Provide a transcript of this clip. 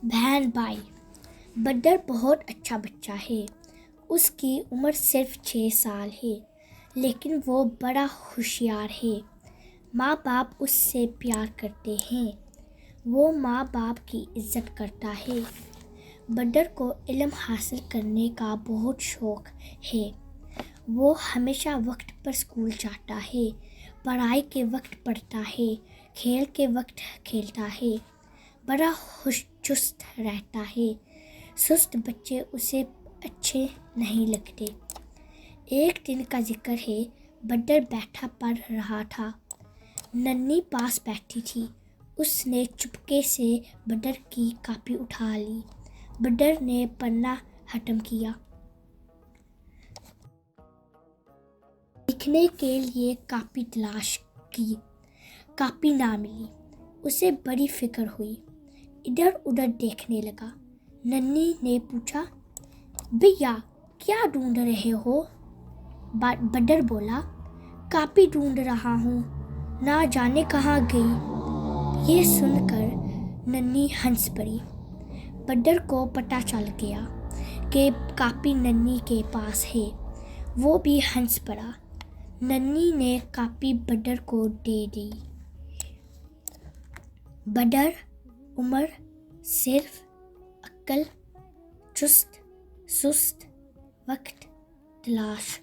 بہن بھائی۔ بڈر بہت اچھا بچہ ہے۔ اس کی عمر صرف 6 سال ہے، لیکن وہ بڑا ہوشیار ہے۔ ماں باپ اس سے پیار کرتے ہیں۔ وہ ماں باپ کی عزت کرتا ہے۔ بڈر کو علم حاصل کرنے کا بہت شوق ہے۔ وہ ہمیشہ وقت پر اسکول جاتا ہے، پڑھائی کے وقت پڑھتا ہے، کھیل کے وقت کھیلتا ہے، بڑا چست رہتا ہے۔ سست بچے اسے اچھے نہیں لگتے۔ ایک دن کا ذکر ہے، بڈر بیٹھا پڑھ رہا تھا۔ ننھی پاس بیٹھی تھی۔ اس نے چپکے سے بڈر کی کاپی اٹھا لی۔ بڈر نے پڑھنا ختم کیا۔ لکھنے کے لیے کاپی تلاش کی، کاپی نہ ملی۔ اسے بڑی فکر ہوئی، ادھر ادھر دیکھنے لگا۔ ننھی نے پوچھا، بھیا کیا ڈھونڈ رہے ہو؟ بڈر بولا، کاپی ڈھونڈ رہا ہوں، نہ جانے کہاں گئی۔ یہ سن کر ننھی ہنس پڑی۔ بڈر کو پتہ چل گیا کہ کاپی ننھی کے پاس ہے۔ وہ بھی ہنس پڑا۔ ننھی نے کاپی بڈر کو دے دی۔ بڈر، عمر صرف، عقل چست، سست، وقت تلاش۔